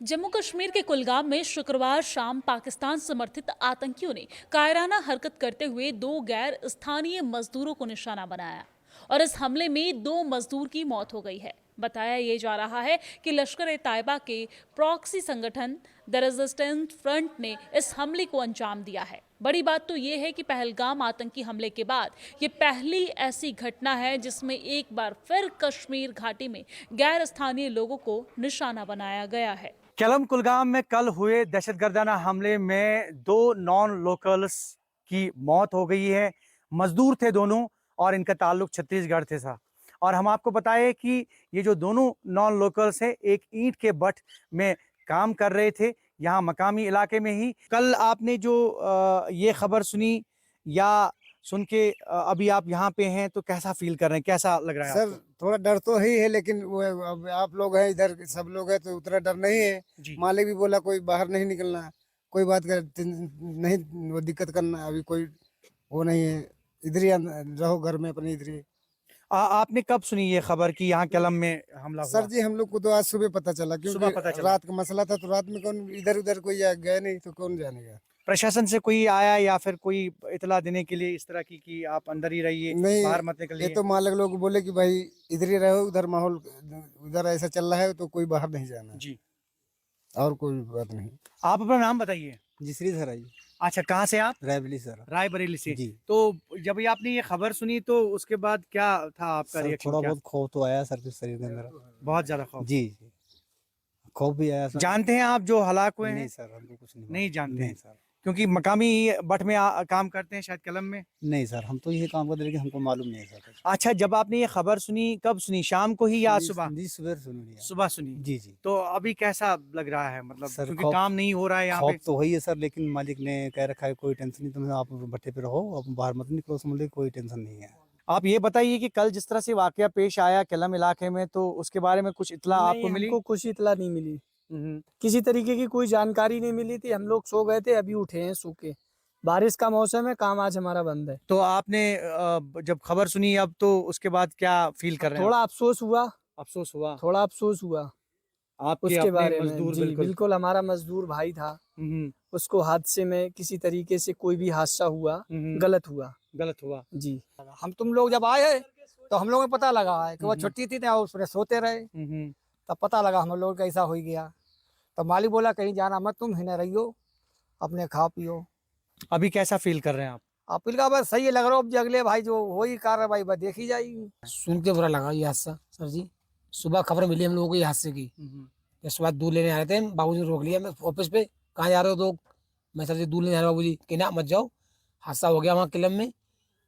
जम्मू कश्मीर के कुलगाम में शुक्रवार शाम पाकिस्तान समर्थित आतंकियों ने कायराना हरकत करते हुए दो गैर स्थानीय मजदूरों को निशाना बनाया और इस हमले में दो मजदूर की मौत हो गई है। बताया ये जा रहा है कि लश्कर ए तैयबा के प्रॉक्सी संगठन द रेजिस्टेंस फ्रंट ने इस हमले को अंजाम दिया है। बड़ी बात तो ये है कि पहलगाम आतंकी हमले के बाद ये पहली ऐसी घटना है जिसमें एक बार फिर कश्मीर घाटी में गैर स्थानीय लोगों को निशाना बनाया गया है। केलम कुलगाम में कल हुए दहशतगर्दाना हमले में दो नॉन लोकल्स की मौत हो गई है। मजदूर थे दोनों और इनका ताल्लुक छत्तीसगढ़ से था। और हम आपको बताएं कि ये जो दोनों नॉन लोकल्स हैं एक ईंट के भट्ट में काम कर रहे थे यहाँ मकामी इलाके में ही। कल आपने जो ये खबर सुनी या सुन के अभी आप यहाँ पे हैं तो कैसा फील कर रहे हैं, कैसा लग रहा है सर? आपको? थोड़ा डर तो ही है, लेकिन वो अब आप लोग हैं इधर, सब लोग हैं तो उतना डर नहीं है। जी। मालिक भी बोला कोई बाहर नहीं निकलना, कोई बात नहीं, वो दिक्कत करना, अभी कोई वो नहीं है, इधर ही रहो घर में अपने इधर ही। आपने कब सुनी ये खबर कि यहाँ केलम में हमला हुआ? सर जी, हम लोग को तो आज सुबह पता चला, सुबह पता क्योंकि चला। रात का मसला था, तो रात में कौन इधर उधर कोई गया नहीं, तो कौन जानेगा। प्रशासन से कोई आया या फिर कोई इतला देने के लिए इस तरह की कि आप अंदर ही रहिए, नहीं, बाहर मत ये निकलिए? तो मालिक लोग बोले कि भाई इधर ही रहो, उधर माहौल उधर ऐसा चल रहा है तो कोई बाहर नहीं जाना, जी। और कोई बात नहीं। आप अपना नाम बताइए। जी सर आई अच्छा, कहाँ से आप? रायबली सर। रायबरेली से। जी। तो जब ये आपने ये खबर सुनी तो उसके बाद क्या था आपका सर रिएक्शन? थोड़ा क्या? बहुत खौफ तो आया सर के शरीर के अंदर। बहुत ज्यादा खौफ। जी जी, खौफ भी आया सर। जानते हैं आप जो हलाक हुए नहीं हैं? सर, हमको कुछ नहीं नहीं जानते नहीं हैं? सर, क्योंकि मकामी बट में काम करते हैं शायद केलम में। नहीं सर, हम तो यही काम करते, लेकिन हमको मालूम नहीं है सर कुछ। अच्छा, जब आपने ये खबर सुनी कब सुनी, शाम को ही या सुबह? जी सुबह सुन लिया। सुबह सुनी। जी जी तो अभी कैसा लग रहा है, मतलब सर, क्योंकि खौफ काम नहीं हो रहा है यहाँ खौफ पे? तो वही है सर, लेकिन मालिक ने कह रखा है कोई टेंशन नहीं, तुम्हें आप भट्टे पे रहो, आप बाहर मत निकलो, समझ लो कोई टेंशन नहीं है। आप ये बताइए कि कल जिस तरह से वाकया पेश आया केलम इलाके में, तो उसके बारे में कुछ इत्तला आपको मिली? हमको कुछ इतला नहीं मिली, हम्म। किसी तरीके की कोई जानकारी नहीं मिली थी। हम लोग सो गए थे, अभी उठे हैं सो के। बारिश का मौसम है, काम आज हमारा बंद है। तो आपने जब खबर सुनी अब तो उसके बाद क्या फील कर रहे हैं? थोड़ा अफसोस हुआ, अफसोस हुआ थोड़ा अफसोस हुआ आपके उसके अपने बारे में। मजदूर? जी बिल्कुल। बिल्कुल, हमारा मजदूर भाई था, हम्म, उसको हादसे में किसी तरीके से कोई भी हादसा हुआ, हम्म। गलत हुआ। गलत हुआ। जी, हम तुम लोग जब आए तो हम लोगों को पता लगा है कि वो छुट्टी थी ना, उसमें सोते रहे, तब पता लगा हम लोग कैसा हो गया। तो मालिक बोला कहीं जाना मत, तुम हिने रहियो, अपने खाओ पियो। अभी कैसा फील कर रहे हैं आप? आप पिलका बस सही लग रहा हो, अब अगले भाई जो हो ही कार्रवाई बस देखी जाएगी। सुन के बुरा लगा ये हादसा सर जी। सुबह खबर मिली हम लोगों को ये हादसे की। ये सुबह दूध लेने आ रहे थे, बाबूजी ने रोक लिया मैं ऑफिस पे, कहाँ जा रहे हो तो? मैं सर जी दूध लेने आ रहा हूँ बाबूजी। कि ना मत जाओ, हादसा हो गया वहाँ किलम में,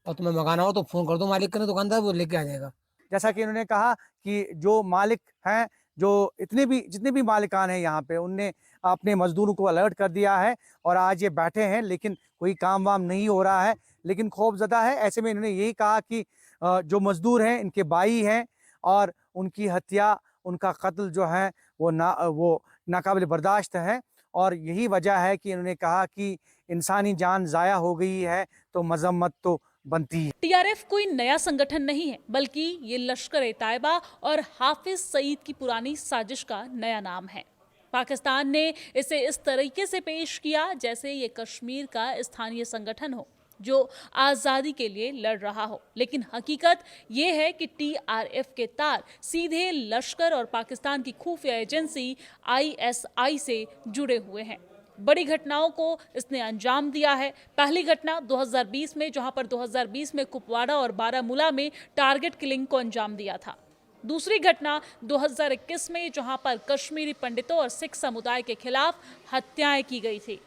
और तुम्हें मंगाना हो तो फोन कर दो मालिक के, दुकानदार वो लेके आ जाएगा। जैसा कि उन्होंने कहा कि जो मालिक हैं, जो जितने भी मालिकान हैं यहाँ पे, उनने अपने मजदूरों को अलर्ट कर दिया है और आज ये बैठे हैं, लेकिन कोई काम वाम नहीं हो रहा है, लेकिन खौफजदा है। ऐसे में इन्होंने यही कहा कि जो मजदूर हैं इनके भाई हैं और उनकी हत्या, उनका कत्ल जो है वो नाकाबिल बर्दाश्त है। और यही वजह है कि इन्होंने कहा कि इंसानी जान ज़ाया हो गई है तो मजम्मत तो बनती है। टीआरएफ कोई नया संगठन नहीं है, बल्कि ये लश्कर ए तैयबा और हाफिज सईद की पुरानी साजिश का नया नाम है। पाकिस्तान ने इसे इस तरीके से पेश किया जैसे ये कश्मीर का स्थानीय संगठन हो जो आज़ादी के लिए लड़ रहा हो, लेकिन हकीकत ये है कि टीआरएफ के तार सीधे लश्कर और पाकिस्तान की खुफिया एजेंसी आईएसआई से जुड़े हुए हैं। बड़ी घटनाओं को इसने अंजाम दिया है। पहली घटना 2020 में, जहां पर 2020 में कुपवाड़ा और बारामूला में टारगेट किलिंग को अंजाम दिया था। दूसरी घटना 2021 में, जहां पर कश्मीरी पंडितों और सिख समुदाय के खिलाफ हत्याएं की गई थी।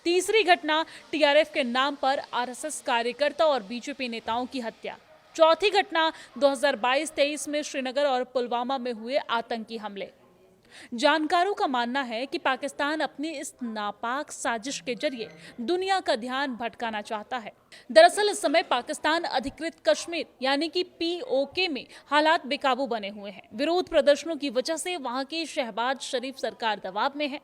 तीसरी घटना टीआरएफ के नाम पर आरएसएस कार्यकर्ता और बीजेपी नेताओं की हत्या। चौथी घटना 2022-23 में श्रीनगर और पुलवामा में हुए आतंकी हमले। जानकारों का मानना है कि पाकिस्तान अपनी इस नापाक साजिश के जरिए दुनिया का ध्यान भटकाना चाहता है दरअसल इस समय पाकिस्तान अधिकृत कश्मीर यानी कि POK में हालात बेकाबू बने हुए हैं। विरोध प्रदर्शनों की वजह से वहां की शहबाज शरीफ सरकार दबाव में है।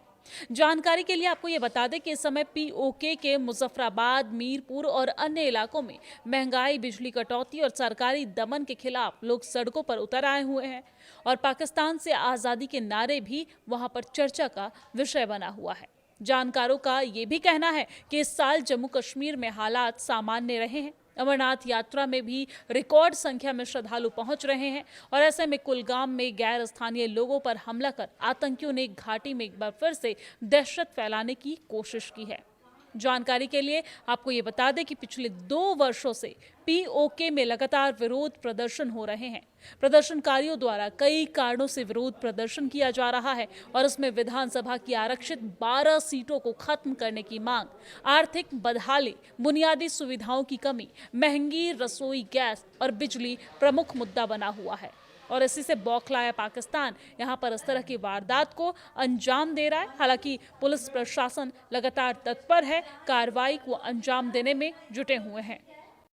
जानकारी के लिए आपको ये बता दें कि इस समय POK के मुजफ्फराबाद, मीरपुर और अन्य इलाकों में महंगाई, बिजली कटौती और सरकारी दमन के खिलाफ लोग सड़कों पर उतर आए हुए हैं और पाकिस्तान से आज़ादी के नारे भी वहां पर चर्चा का विषय बना हुआ है। जानकारों का ये भी कहना है कि इस साल जम्मू कश्मीर में हालात सामान्य रहे हैं। अमरनाथ यात्रा में भी रिकॉर्ड संख्या में श्रद्धालु पहुंच रहे हैं और ऐसे में कुलगाम में गैर स्थानीय लोगों पर हमला कर आतंकियों ने घाटी में एक बार फिर से दहशत फैलाने की कोशिश की है। जानकारी के लिए आपको ये बता दें कि पिछले 2 वर्षों से POK में लगातार विरोध प्रदर्शन हो रहे हैं। प्रदर्शनकारियों द्वारा कई कारणों से विरोध प्रदर्शन किया जा रहा है और इसमें विधानसभा की आरक्षित 12 सीटों को खत्म करने की मांग, आर्थिक बदहाली, बुनियादी सुविधाओं की कमी, महंगी रसोई गैस और बिजली प्रमुख मुद्दा बना हुआ है। और इसी से बौखलाया पाकिस्तान यहां पर इस तरह की वारदात को अंजाम दे रहा है। हालांकि पुलिस प्रशासन लगातार तत्पर है, कार्रवाई को अंजाम देने में जुटे हुए हैं।